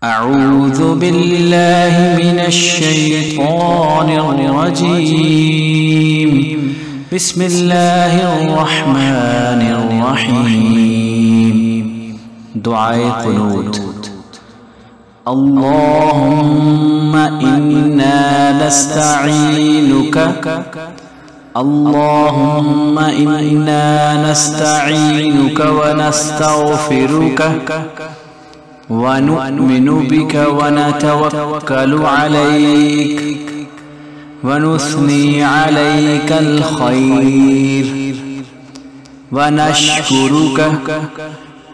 أعوذ بالله من الشيطان الرجيم. بسم الله الرحمن الرحيم. دعاء قنوت. اللهم إنا نستعينك اللهم إنا نستعينك ونستغفرك ونؤمن بك ونتوكل عليك ونثني عليك الخير ونشكرك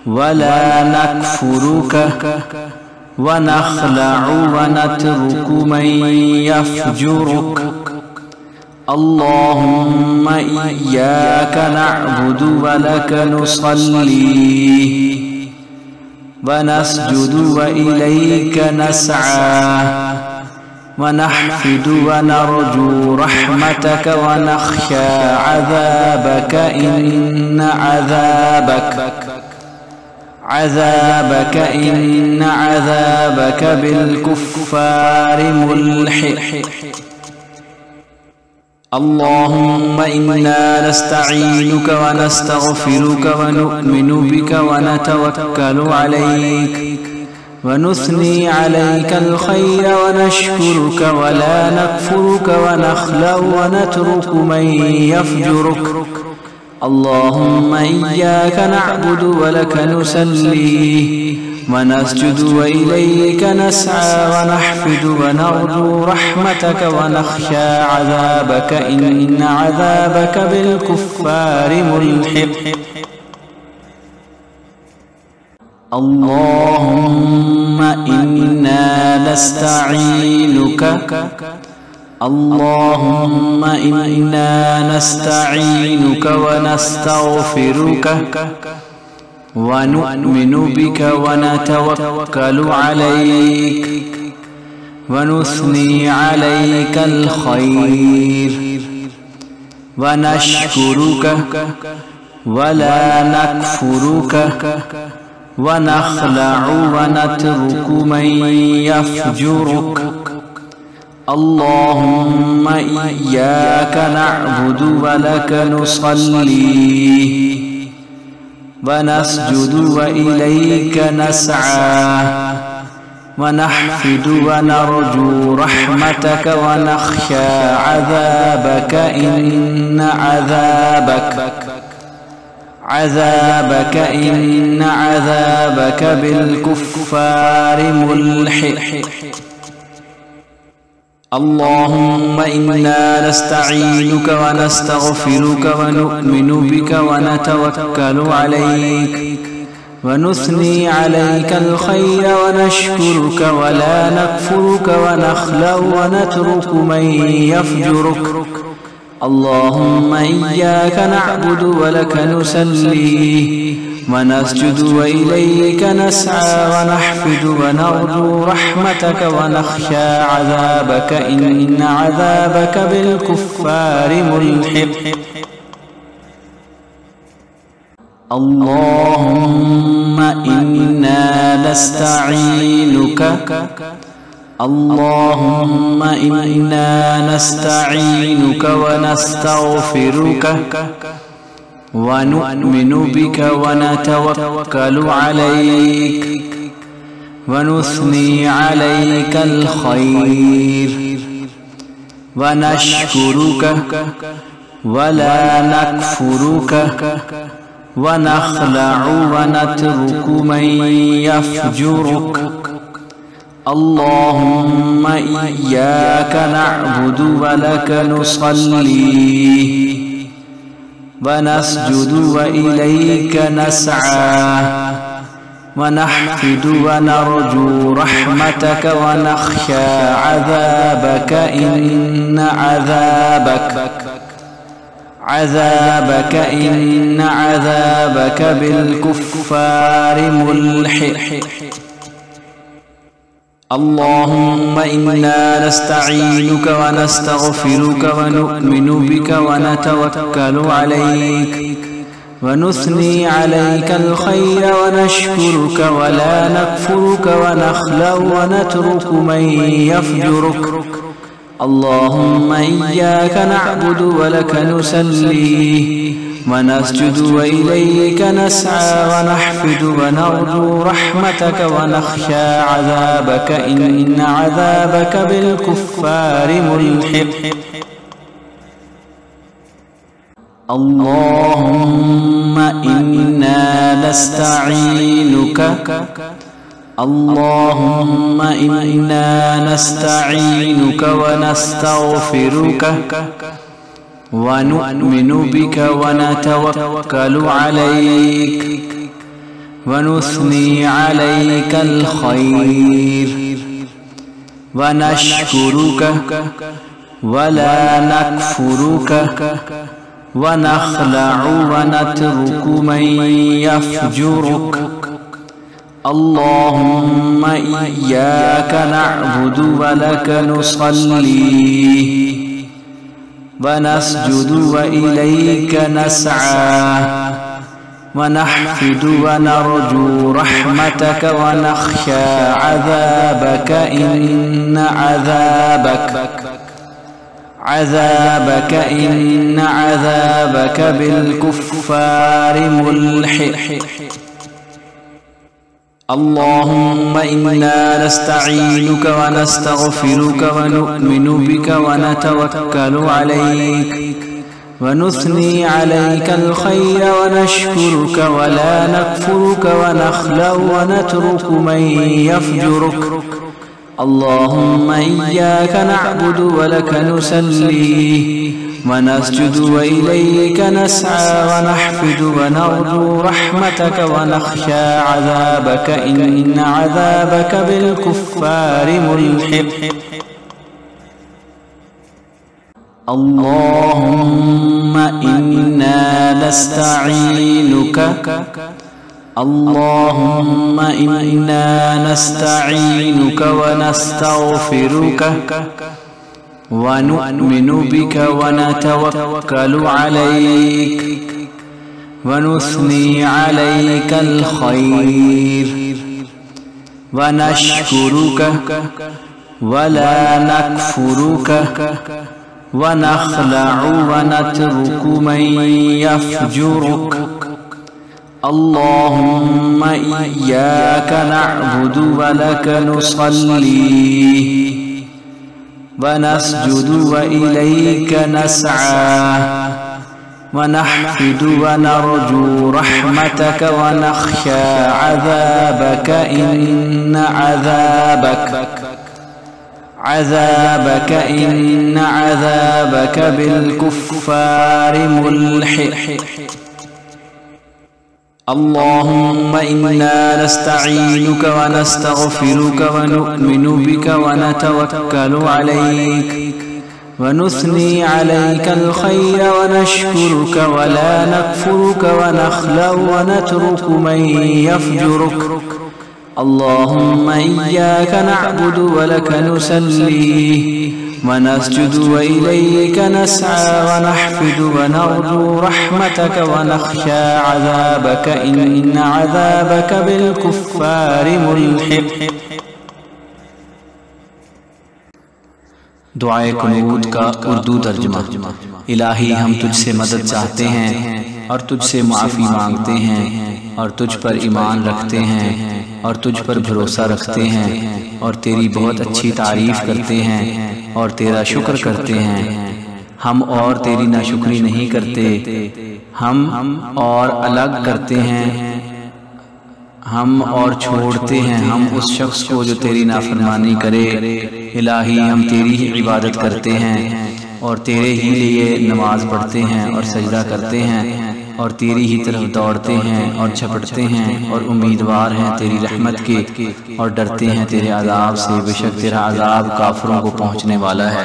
ولا نكفرك ونخلع ونترك من يفجرك. اللهم إياك نعبد ولك نصلي ونسجد وإليك نسعى ونحفد ونرجو رحمتك ونخشى عذابك إن عذابك بالكفار ملحق. اللهم إنا نستعينك ونستغفرك ونؤمن بك ونتوكل عليك ونثني عليك الخير ونشكرك ولا نكفرك ونخلع ونترك من يفجرك. اللهم إياك نعبد ولك نصلي ونسجد وإليك نسعى ونحفد ونرجو رحمتك ونخشى عذابك إن عذابك بالكفار ملحق. اللهم إنا نستعينك اللهم إنا نستعينك ونستغفرك ونؤمن بك ونتوكل عليك ونثني عليك الخير ونشكرك ولا نكفرك ونخلع ونترك من يفجرك. اللهم إياك نعبد ولك نصلي ونسجد وإليك نسعى ونحفد ونرجو رحمتك ونخشى عذابك إن عذابك بالكفار ملحق. اللهم إنا نستعينك ونستغفرك ونؤمن بك ونتوكل عليك ونثني عليك الخير ونشكرك ولا نكفرك ونخلع ونترك من يفجرك. اللهم إياك نعبد ولك نصلي ونسجد وإليك نسعى ونحفد ونرجو رحمتك ونخشى عذابك إن عذابك بالكفار ملحق. اللهم إنا نستعينك اللهم إنا نستعينك ونستغفرك ونؤمن بك ونتوكل عليك ونثني عليك الخير ونشكرك ولا نكفرك ونخلع ونترك من يفجرك. اللهم إياك نعبد ولك نصلي ونسجد وإليك نسعى ونحفد ونرجو رحمتك ونخشى عذابك إن عذابك بالكفار ملحق. اللهم إنا نستعينك ونستغفرك ونؤمن بك ونتوكل عليك ونثني عليك الخير ونشكرك ولا نكفرك ونخلع ونترك من يفجرك اللهم إياك نعبد ولك نصلي ونسجد وإليك نسعى ونحفد ونرجو رحمتك ونخشى عذابك إن عذابك بالكفار ملحق اللهم إنا نستعينك اللهم إنا نستعينك ونستغفرك ونؤمن بك ونتوكل عليك ونثني عليك الخير ونشكرك ولا نكفرك ونخلع ونترك من يفجرك اللهم إياك نعبد ولك نصلي ونسجد وإليك نسعى ونحفد ونرجو رحمتك ونخشى عذابك إن عذابك بالكفار ملحق اللهم إنا نستعينك ونستغفرك ونؤمن بك ونتوكل عليك ونثني عليك الخير ونشكرك ولا نكفرك ونخلع ونترك من يفجرك اللهم إياك نعبد ولك نصلي ونسجد وإليك نسعى ونحفد ونرجو رحمتك ونخشى عذابك إن عذابك بالكفار ملحق اللهم إنا نستعينك اللهم إنا نستعينك ونستغفرك ونؤمن بك ونتوكل عليك ونثني عليك الخير ونشكرك ولا نكفرك ونخلع ونترك من يفجرك اللهم إياك نعبد ولك نصلي ونسجد وإليك نسعى ونحفد ونرجو رحمتك ونخشى عذابك إن عذابك بالكفار ملحق اللهم إنا نستعينك ونستغفرك ونؤمن بك ونتوكل عليك ونثني عليك الخير ونشكرك ولا نكفرك ونخلع ونترك من يفجرك اللهم إياك نعبد ولك نصلي ونسجد وإليك نسعى ونحفد ونرجو رحمتك ونخشى عذابك إن عذابك بالكفار ملحق دعائے قنوت کا اردو ترجمہ۔ الہی ہم تجھ سے مدد چاہتے ہیں اور تجھ سے معافی مانگتے ہیں اور تجھ پر ایمان رکھتے ہیں اور تجھ پر بھروسہ رکھتے ہیں اور تیری بہت اچھی تعریف کرتے ہیں اور تیرا شکر کرتے ہیں۔ ہم اور تیری ناشکری نہیں کرتے، ہم اور الگ کرتے ہیں، ہم اور چھوڑتے ہیں ہم اس شخص کو جو تیری نافرمانی کرے۔ الہی ہم تیری ہی عبادت کرتے ہیں اور تیرے ہی لیے نماز پڑھتے ہیں اور سجدہ کرتے ہیں اور تیری ہی طرف دوڑتے ہیں اور جھپٹتے ہیں اور امیدوار ہیں تیری رحمت کے اور ڈرتے ہیں تیرے عذاب سے، بے شک تیرا عذاب کافروں کو پہنچنے والا ہے۔